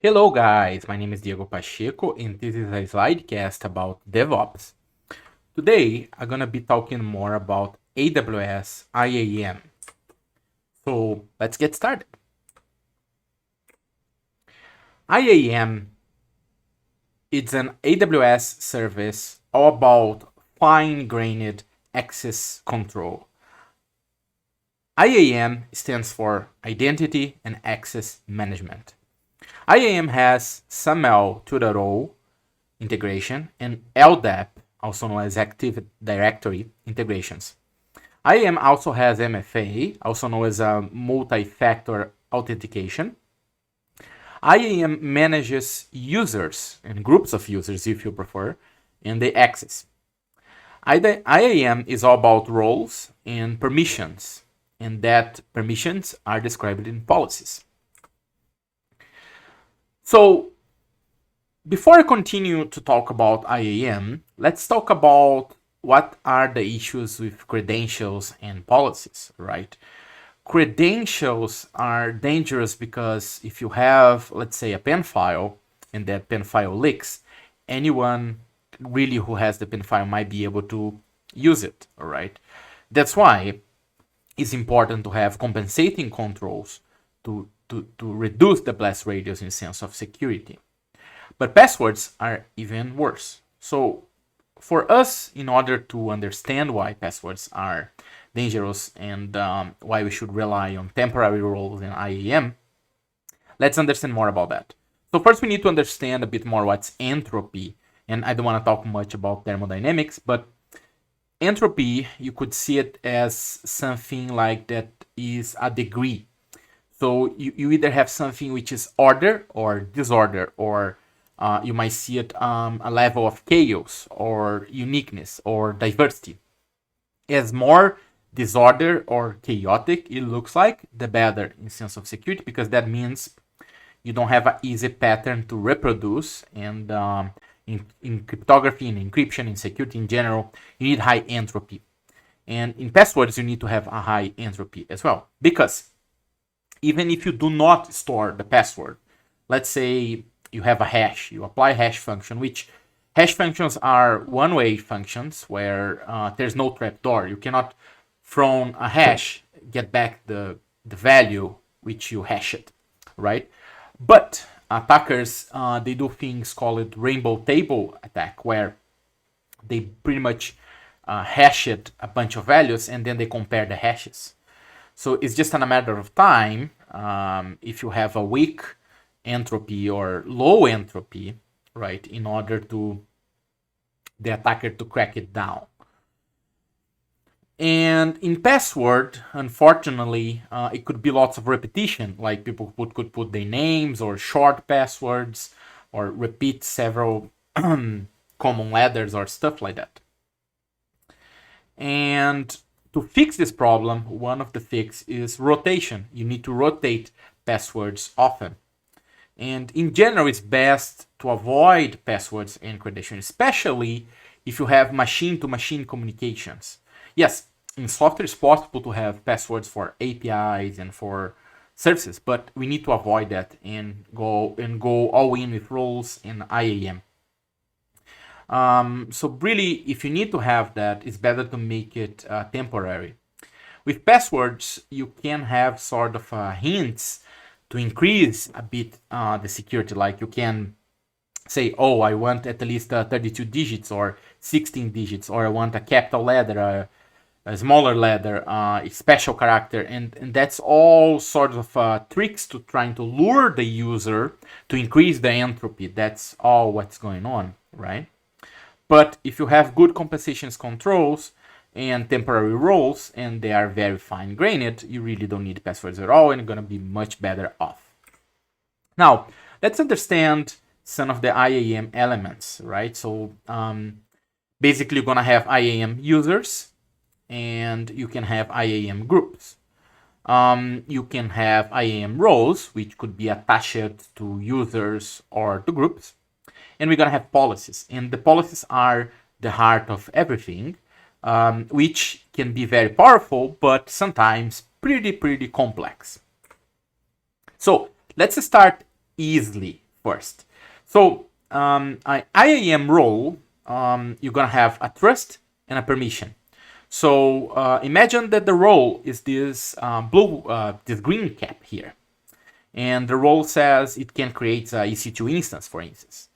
Hello guys, my name is Diego Pacheco and this is a slidecast about DevOps. Today I'm gonna be talking more about AWS IAM. So let's get started. IAM is an AWS service all about fine-grained access control. IAM stands for Identity and Access Management. IAM has SAML 2.0 integration and LDAP, also known as Active Directory integrations. IAM also has MFA, also known as a multi-factor authentication. IAM manages users and groups of users, if you prefer, and the access. IAM is all about roles and permissions, and that permissions are described in policies. So before I continue to talk about IAM, let's talk about what are the issues with credentials and policies, right? Credentials are dangerous because if you have, let's say, a pen file and that pen file leaks, anyone really who has the pen file might be able to use it, all right? That's why it's important to have compensating controls to reduce the blast radius in sense of security. But passwords are even worse. So for us, in order to understand why passwords are dangerous and why we should rely on temporary roles in IAM, let's understand more about that. So first we need to understand a bit more what's entropy. And I don't want to talk much about thermodynamics, but entropy, you could see it as something like that is a degree. So you either have something which is order or disorder, or you might see it a level of chaos or uniqueness or diversity. As more disorder or chaotic it looks like, the better in sense of security, because that means you don't have an easy pattern to reproduce. And in cryptography, in encryption, in security in general, you need high entropy. And in passwords, you need to have a high entropy as well, because even if you do not store the password, let's say you have a hash, you apply a hash function, which hash functions are one-way functions where there's no trapdoor. You cannot, from a hash, get back the value which you hashed, right? But attackers, they do things called rainbow table attack, where they pretty much hash it a bunch of values and then they compare the hashes. So it's just a matter of time, if you have a weak entropy or low entropy, right, in order to the attacker to crack it down. And in password, unfortunately, it could be lots of repetition, like people could put their names or short passwords or repeat several common letters or stuff like that. And to fix this problem, one of the fix is rotation. You need to rotate passwords often. And in general, it's best to avoid passwords and credentials, especially if you have machine-to-machine communications. Yes, in software it's possible to have passwords for APIs and for services, but we need to avoid that and go all in with roles in IAM. So really, if you need to have that, it's better to make it temporary. With passwords, you can have sort of hints to increase a bit the security. Like you can say, oh, I want at least 32 digits or 16 digits, or I want a capital letter, a smaller letter, a special character, and that's all sort of tricks to trying to lure the user to increase the entropy. That's all what's going on, right? But if you have good compensations controls and temporary roles, and they are very fine-grained, you really don't need passwords at all, and you're going to be much better off. Now, let's understand some of the IAM elements, right? So basically, you're going to have IAM users, and you can have IAM groups. You can have IAM roles, which could be attached to users or to groups. And we're going to have policies. And the policies are the heart of everything, which can be very powerful, but sometimes pretty complex. So let's start easily first. So an IAM role, you're gonna have a trust and a permission. So imagine that the role is this this green cap here, and the role says it can create a EC2 instance, for instance.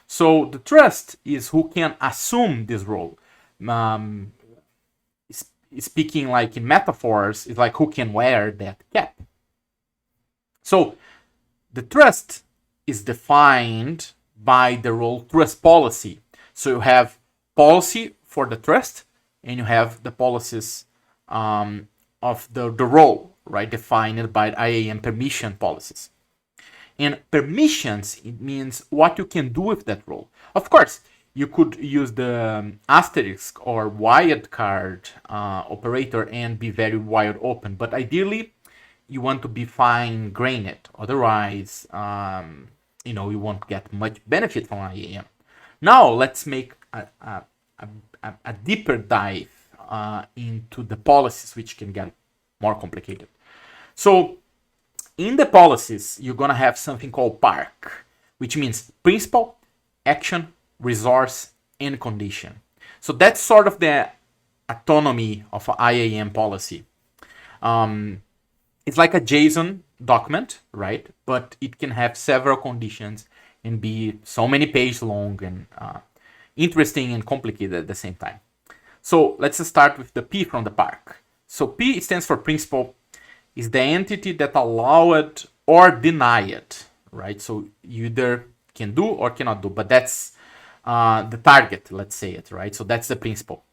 So the trust is who can assume this role. Um, Speaking like in metaphors, it's like who can wear that cap. So the trust is defined by the role trust policy. So you have policy for the trust, and you have the policies of the role, right, defined by IAM permission policies. And permissions, it means what you can do with that role. Of course, you could use the asterisk or wildcard operator and be very wide open, but ideally you want to be fine-grained. Otherwise, you won't get much benefit from IAM. Now let's make a deeper dive into the policies, which can get more complicated. So in the policies, you're gonna have something called PARC, which means principle, action, resource, and condition. So that's sort of the autonomy of an IAM policy. It's like a JSON document, right? But it can have several conditions and be so many pages long and interesting and complicated at the same time. So let's start with the P from the PARC. So P stands for principle, is the entity that allow it or deny it, right? So you either can do or cannot do, but that's the target, let's say it, right? So that's the principle.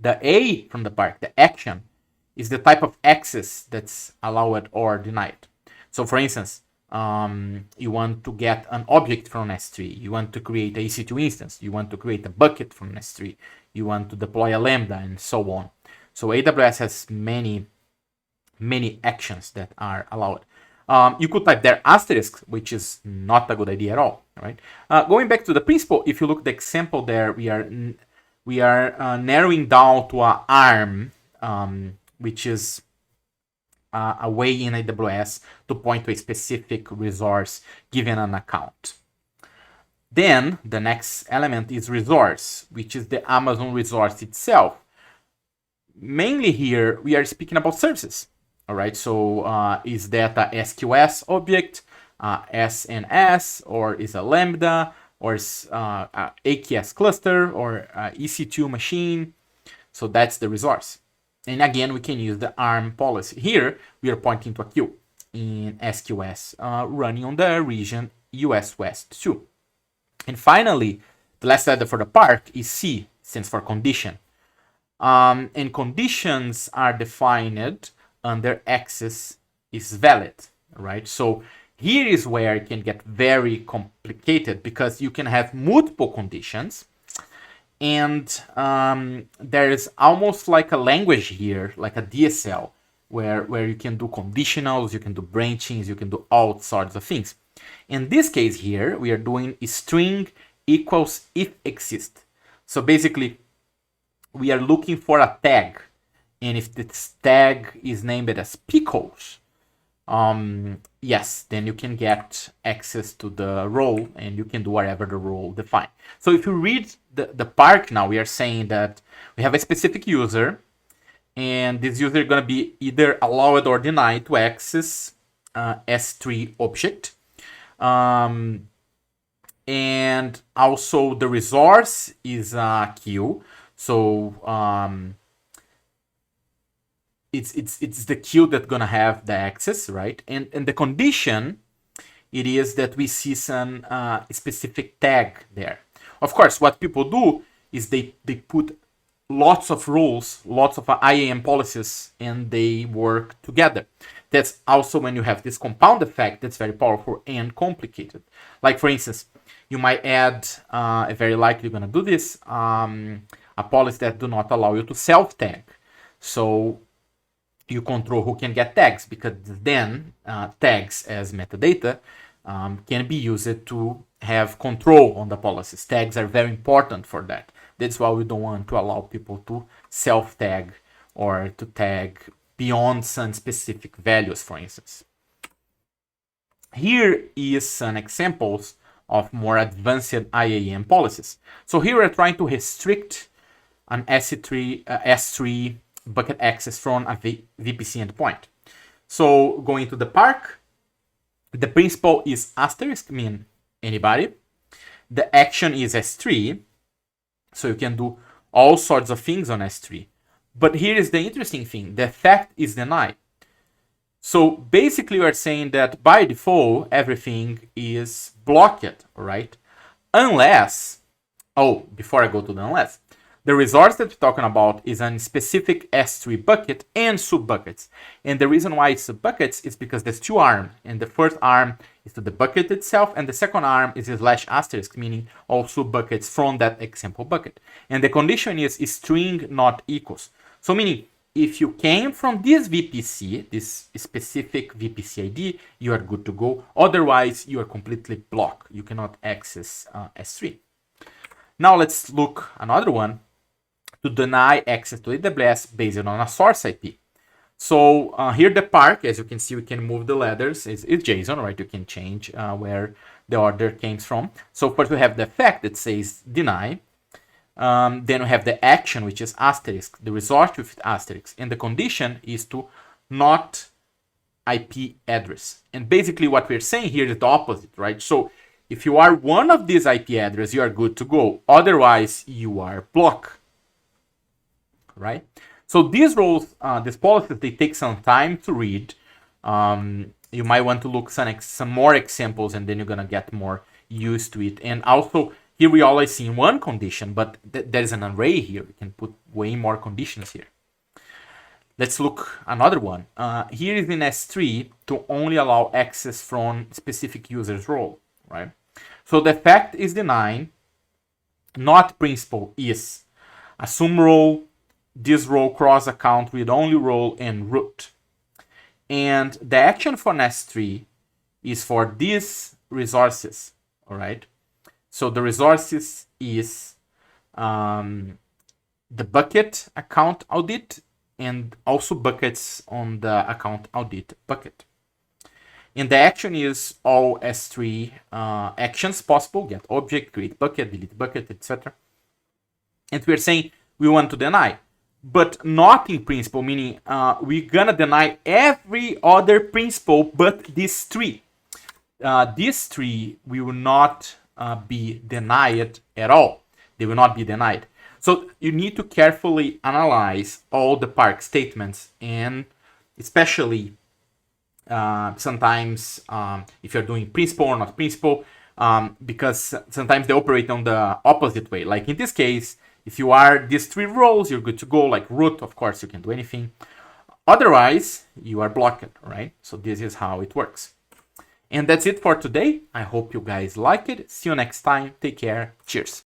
The A from the PARC, the action, is the type of access that's allowed or denied. So for instance, you want to get an object from S3, you want to create a EC2 instance, you want to create a bucket from S3, you want to deploy a Lambda, and so on. So AWS has many actions that are allowed. You could type there asterisk, which is not a good idea at all, right? Going back to the principle, if you look at the example there, we are narrowing down to an ARM, which is a way in AWS to point to a specific resource given an account. Then the next element is resource, which is the Amazon resource itself. Mainly here, we are speaking about services. All right, so is that a SQS object, SNS, or is a Lambda, or is a AKS cluster, or a EC2 machine? So that's the resource. And again, we can use the ARM policy. Here, we are pointing to a queue in SQS running on the region US West 2. And finally, the last letter for the PARC is C, stands for condition. And conditions are defined under access is valid, right? So here is where it can get very complicated because you can have multiple conditions, and there is almost like a language here, like a DSL, where you can do conditionals, you can do branchings, you can do all sorts of things. In this case here, we are doing string equals if exist. So basically, we are looking for a tag, and if this tag is named as pickles, yes, then you can get access to the role and you can do whatever the role define. So if you read the PARC now, we are saying that we have a specific user, and this user is going to be either allowed or denied to access S3 object. And also the resource is a queue. So it's the queue that's gonna have the access, right? And the condition, it is that we see some specific tag there. Of course, what people do is they put lots of rules, lots of IAM policies, and they work together. That's also when you have this compound effect that's very powerful and complicated. Like for instance, you might add, very likely you're gonna do this, a policy that do not allow you to self-tag. So you control who can get tags, because then tags as metadata can be used to have control on the policies. Tags are very important for that. That's why we don't want to allow people to self-tag or to tag beyond some specific values, for instance. Here is some examples of more advanced IAM policies. So here we're trying to restrict an S3 bucket access from a VPC endpoint. So going to the park, the principal is asterisk, mean anybody. The action is S3, so you can do all sorts of things on S3. But here is the interesting thing, the effect is denied. So basically we're saying that by default, everything is blocked, right? Unless, before I go to the unless, the resource that we're talking about is a specific S3 bucket and sub-buckets. And the reason why it's sub-buckets is because there's two arms. And the first arm is to the bucket itself, and the second arm is a slash asterisk, meaning all sub-buckets from that example bucket. And the condition is string not equals. So meaning, if you came from this VPC, this specific VPC ID, you are good to go. Otherwise, you are completely blocked. You cannot access S3. Now let's look another one to deny access to AWS based on a source IP. So here the park, as you can see, we can move the letters. It's JSON, right? You can change where the order came from. So first we have the effect that says deny. Then we have the action, which is asterisk, the result with asterisk, and the condition is to not IP address. And basically what we're saying here is the opposite, right? So if you are one of these IP addresses, you are good to go. Otherwise, you are blocked, right? So these roles, these policies, they take some time to read. You might want to look some more examples, and then you're gonna get more used to it. And also, here we always see one condition, but there's an array here. We can put way more conditions here. Let's look another one. Here is in S3 to only allow access from specific user's role, right? So the effect is denied, not principal is assume role, this role cross account with only role and root. And the action for S3 is for these resources, all right? So the resources is the bucket account audit and also buckets on the account audit bucket. And the action is all S3 actions possible, get object, create bucket, delete bucket, etc. And we're saying we want to deny, but not in principle, meaning we're gonna deny every other principle but these three. These three we will not be denied at all. They will not be denied. So you need to carefully analyze all the park statements, and especially sometimes if you're doing principal or not principal, because sometimes they operate on the opposite way. Like in this case, if you are these three roles, you're good to go. Like root, of course, you can do anything. Otherwise, you are blocked, right? So this is how it works. And that's it for today. I hope you guys like it. See you next time. Take care. Cheers.